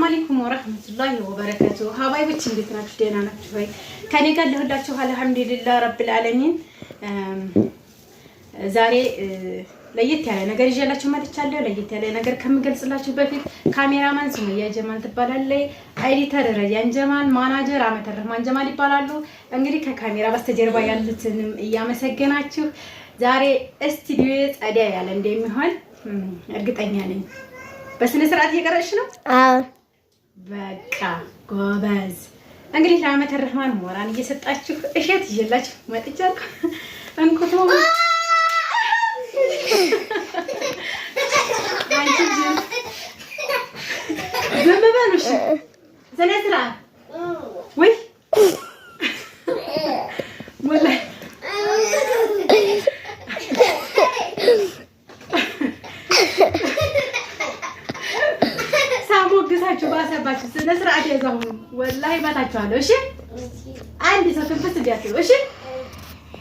አለይኩም ወራህመቱላሂ ወበረካቱ። ሀባይቦች እንዴት ናችሁ? ደህና ናችሁ ወይ? ከኔ ጋር ለሁላችሁ አልሐምዱሊላህ ረብል ዓለሚን። ዛሬ ለየት ያለ ነገር ይዤላችሁ መጥቻለሁ። ለየት ያለ ነገር ከምገልጽላችሁ በፊት ካሜራማን ሱመያ ጀማል ትባላለች፣ ኤዲተር ረያን ጀማል፣ ማናጀር አመተ ረህማን ጀማል ይባላሉ። እንግዲህ ከካሜራ በስተጀርባ ያሉትንም እያመሰገናችሁ ዛሬ ስቱዲዮ ጸዳ ያለ እንደሚሆን እርግጠኛ ነኝ። በስነ ስርዓት እየቀረሽ ነው? አዎ። በቃ ጎበዝ። እንግዲህ ለአመተ ረህማን ሞራን እየሰጣችሁ እሸት ይዤላችሁ መጥቻለሁ። እንኩቶ ዝም በሉ እሺ። ስነ ስርዓት ወይ ወላሂ ሳሞግሳችሁ ባሰባችሁ ስነ ስርዓት ያዛው ወላሂ ባታችኋለሁ። እሺ አንድ ሰው ትንፍስ እንዲያትሉ እሺ።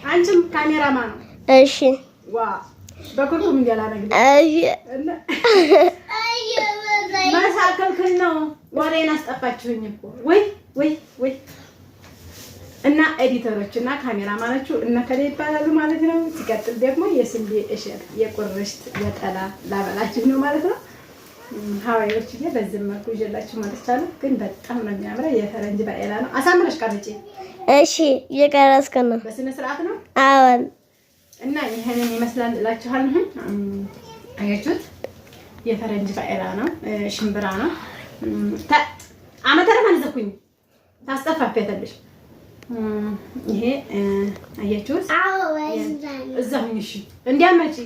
አንቺም ካሜራማን ነው። እሺ ዋ በኩርኩም እንዲያላረግ መሳከልክል ነው። ወሬን አስጠፋችሁኝ እኮ ወይ ወይ ወይ። እና ኤዲተሮች እና ካሜራማኖቹ እነ ከሌ ይባላሉ ማለት ነው። ሲቀጥል ደግሞ የስንዴ እሸት የቁርሽት ወጠላ ላበላችሁ ነው ማለት ነው። ሀዋዮች በዚህ መልኩ ይዤላችሁ መጥቻለሁ። ግን በጣም ነው የሚያምረው። የፈረንጅ ባኤላ ነው። አሳምረሽ ቀርጪ። እሺ እየቀረስኩ ነው። በስነ ስርዓት ነው። አዎን። እና ይሄንን ይመስላል እላችኋለሁ። አያችሁት? የፈረንጅ ባኤላ ነው። ሽምብራ ነው። አመተ ረህማን ዘኩኝ ታስጠፋፈተልሽ። ይሄ አያችሁት? እዛሁኝ። እሺ እንዲያመጪ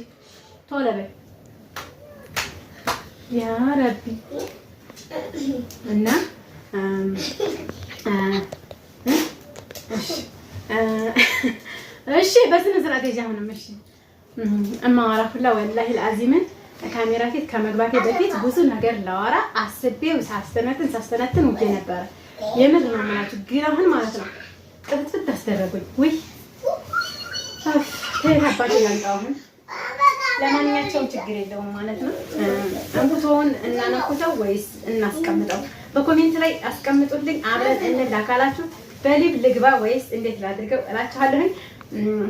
ቶሎ በይ ያ ረቢ። እና እሺ በስነ ስርዓት ይጃሁንም። እሺ እማወራ ሁላ ወላሂ ለአዚምን ካሜራ ፊት ከመግባቴ በፊት ብዙ ነገር ላወራ አስቤው ሳስተነትን ውዬ ነበረ። የምር ነው የምላችሁ። ግን አሁን ማለት ነው ጥፍጥፍ ታስደረጉኝ። ውይ ተባባሪ ያንጣውን። ለማንኛቸውም ችግር የለውም ማለት ነው። እንኩቶውን እናነኩተው ወይስ እናስቀምጠው? በኮሜንት ላይ አስቀምጡልኝ። አብረን እንላካላችሁ። በሊብ ልግባ ወይስ እንዴት ላድርገው እላችኋለሁኝ።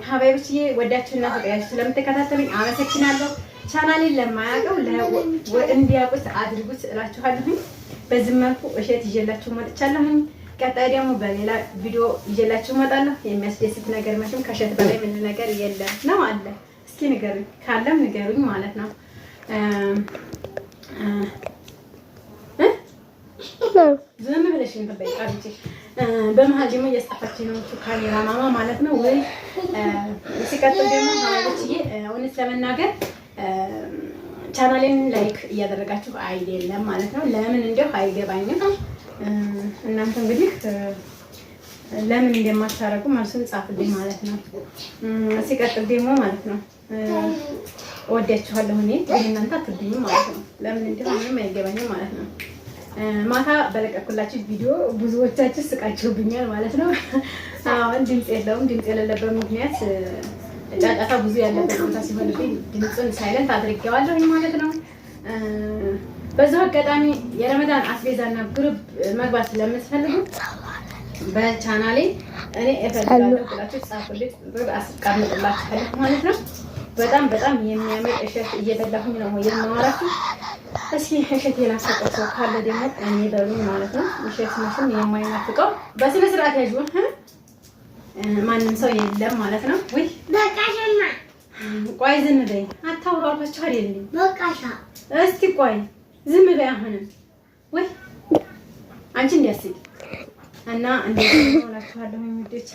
ሀባይብዬ ወዳችሁና ፈቅዳችሁ ስለምትከታተሉኝ አመሰግናለሁ። ቻናሌን ለማያውቀው እንዲያውቁት አድርጉት እላችኋለሁኝ። በዚህ መልኩ እሸት ይዤላችሁ መጥቻለሁኝ። ቀጣይ ደግሞ በሌላ ቪዲዮ ይዤላችሁ እመጣለሁ። የሚያስደስት ነገር መቼም ከእሸት በላይ ምን ነገር የለም ነው አለ። እስኪ ንገሩኝ፣ ካለም ንገሩኝ ማለት ነው። ዝም ብለሽ እንበይ ቃልቺ በመሀል ደግሞ እያስጠፋችኝ ነው ካሜራ ማማ ማለት ነው። ወይ ሲቀጥል ደግሞ ሀዋይችዬ እውነት ለመናገር ቻናሌን ላይክ እያደረጋችሁ አይደለም ማለት ነው። ለምን እንደው አይገባኝም። እናንተ እንግዲህ ለምን እንደማታረጉ መልሱን ጻፉልኝ ማለት ነው። ሲቀጥል ደግሞ ማለት ነው ወዲያችኋለሁ እኔ እናንተ አትሉኝም ማለት ነው። ለምን እንደው ምንም አይገባኝም ማለት ነው። ማታ በለቀኩላችሁ ቪዲዮ ብዙዎቻችሁ ስቃችሁብኛል ማለት ነው። አዎ ድምጽ የለውም። ድምጽ የሌለበት ምክንያት ጫጫታ ብዙ ያለበት ቦታ ሲሆንብኝ ድምጹን ሳይለንት አድርጌዋለሁ ማለት ነው። በዛው አጋጣሚ የረመዳን አስቤዛና ግሩፕ መግባት ስለምትፈልጉ በቻናሌ እኔ እፈልጋለሁ ብላችሁ ጻፉልኝ፣ ብር አስቀምጥላችኋለሁ ማለት ነው። በጣም በጣም የሚያምር እሸት እየበላሁኝ ነው የማወራችሁ። እስኪ እሸት የናፈቀው ሰው ካለ ደግሞ እኔ በሉኝ ማለት ነው። እሸት መስም የማይናፍቀው በስነ ስርዓት ያዡ። ማንም ሰው የለም ማለት ነው። ወይ በቃሽማ፣ ቆይ ዝም በይ። አታውሩ አልኳችሁ አይደል? በቃሻ እስቲ ቆይ ዝም በይ። አሁንም ወይ አንቺ እንዲያስይ እና እንደዚህ ሆናችኋለሁ የሚወደች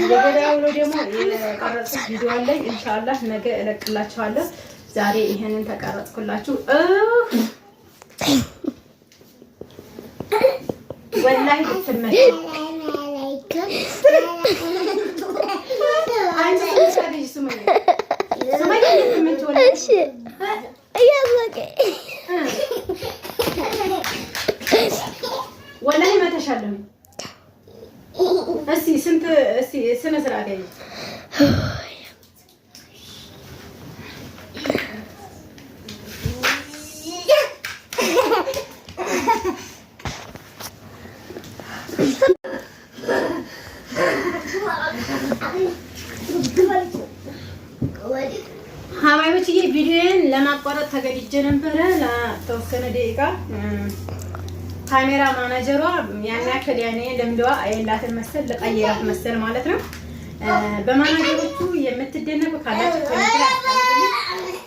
የገበያው ነው ደግሞ የቀረጽኩት ቪዲዮ አለ። ኢንሻአላህ ነገ እለቅላችኋለሁ። ዛሬ ይሄንን ተቀረጽኩላችሁ። ወላሂ ትመጣ ወላሂ መተሻለሁ። እስቲ ስንት ስነ ስርዓት ያይ ሀባይቦች ቪዲዮን ለማቋረጥ ተገድጄ ነበረ ለተወሰነ ደቂቃ። ካሜራ ማናጀሯ ያን ያክል ያኔ ልምዷ የላትን መሰል ለቀየራት መሰል ማለት ነው። በማናጀሮቹ የምትደነቁ ካላችሁ ኮሜንት ላይ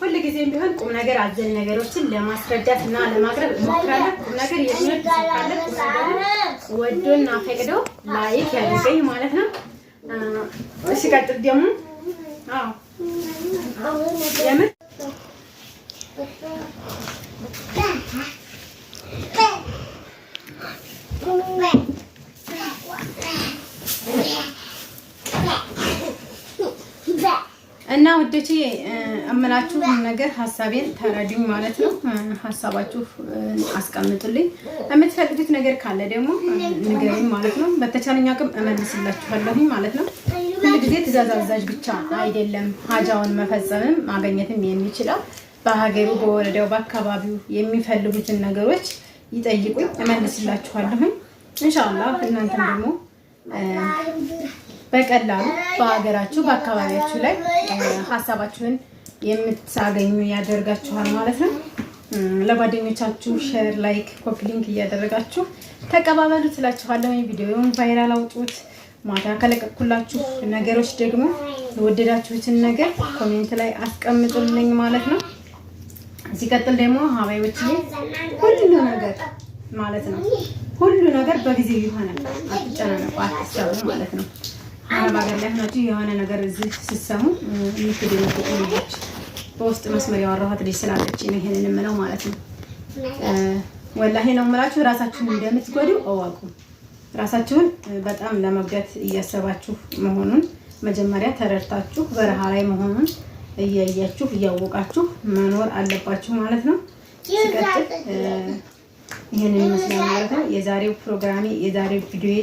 ሁሉ ጊዜም ቢሆን ቁም ነገር አዘል ነገሮችን ለማስረዳት እና ለማቅረብ እሞክራለሁ። ቁም ነገር የሚወድ ሰው ካለ ቁም ነገርን ወዶና ፈቅዶ ላይክ ያድርገኝ ማለት ነው። እሺ ቀጥል ደግሞ የምር እና ውዶቼ እምላችሁ ነገር ሀሳቤን ተረዱኝ ማለት ነው። ሀሳባችሁ አስቀምጡልኝ። የምትፈልጉት ነገር ካለ ደግሞ ንገሩኝ ማለት ነው። በተቻለኝ አቅም እመልስላችኋለሁ ማለት ነው። ሁሉ ጊዜ ትዕዛዝ አዛዥ ብቻ አይደለም ሀጃውን መፈጸምም ማግኘትም የሚችለው በሀገሩ፣ በወረዳው፣ በአካባቢው የሚፈልጉትን ነገሮች ይጠይቁኝ፣ እመልስላችኋለሁ ኢንሻአላህ። እናንተም ደግሞ በቀላሉ በሀገራችሁ በአካባቢያችሁ ላይ ሀሳባችሁን የምታገኙ ያደርጋችኋል ማለት ነው። ለጓደኞቻችሁ ሼር፣ ላይክ፣ ኮፒ ሊንክ እያደረጋችሁ ተቀባበሉ ትላችኋለሁ። ቪዲዮውን ቫይራል አውጡት። ማታ ከለቀኩላችሁ ነገሮች ደግሞ የወደዳችሁትን ነገር ኮሜንት ላይ አስቀምጡልኝ ማለት ነው። ሲቀጥል ደግሞ ሀባይቦች ሁሉ ነገር ማለት ነው ሁሉ ነገር በጊዜው ይሆናል። አትጨናነቁ፣ አትሰቡ ማለት ነው። አረብ ሀገር ላይ ሆናችሁ የሆነ ነገር እዚህ ስትሰሙ የምትደነቁ ልጆች በውስጥ መስመር ያወራኋት ልጅ ስላለች ነው ይሄንን የምለው ማለት ነው። ወላሂ ነው የምላችሁ። ራሳችሁን እንደምትጎዱ እወቁ። ራሳችሁን በጣም ለመጉዳት እያሰባችሁ መሆኑን መጀመሪያ ተረድታችሁ በረሃ ላይ መሆኑን እያያችሁ እያወቃችሁ መኖር አለባችሁ ማለት ነው። ሲቀጥል ይሄንን ይመስላል ማለት ነው የዛሬው ፕሮግራሜ፣ የዛሬው ቪዲዮ።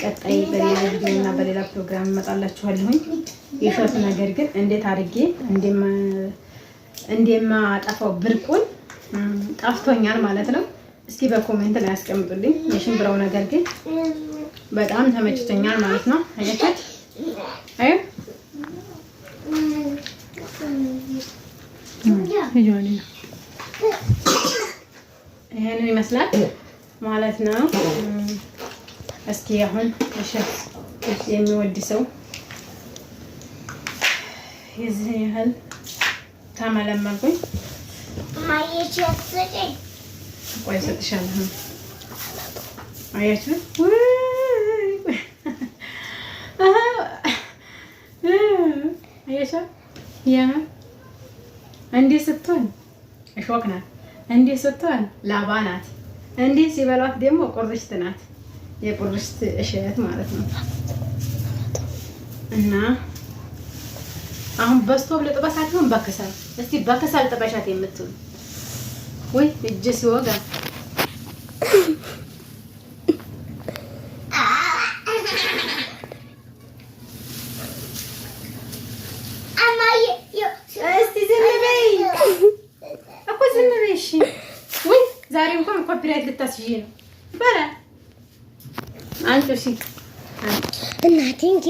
ቀጣይ በሌላ ቪዲዮ እና በሌላ ፕሮግራም እመጣላችኋለሁኝ። የሾት ነገር ግን እንዴት አድርጌ እንደማጠፋው ብርቁን ጠፍቶኛል ማለት ነው። እስኪ በኮሜንት ላይ አስቀምጡልኝ። የሽምብራው ነገር ግን በጣም ተመችቶኛል ማለት ነው። አያችሁት? አይ ይሄንን ይመስላል ማለት ነው። እስኪ አሁን እሸት የሚወድ ሰው የዚህ ያህል ተመለመልኩኝ። ማየት ያስፈልግ ቆይ ሰጥሻለሁ። አያችሁ አያችሁ ያ እንዴ ስትሆን እሾክ ናት፣ እንዴ ስትሆን ላባ ናት፣ እንዴ ሲበሏት ደግሞ ቁርሽት ናት። የቁርሽት እሸት ማለት ነው። እና አሁን በስቶብ ለጥበሳት ይሁን በከሰል እስቲ በከሰል ጥበሻት የምትሉ ወይ እጅ ሲወጋ እስቲ ዝም በይ እኮ ዝም በይ እሺ። ወይ ዛሬ እንኳን ኮፒራይት ልታስይዤ ነው በረ አንቺ እሺ እናቴ እንጂ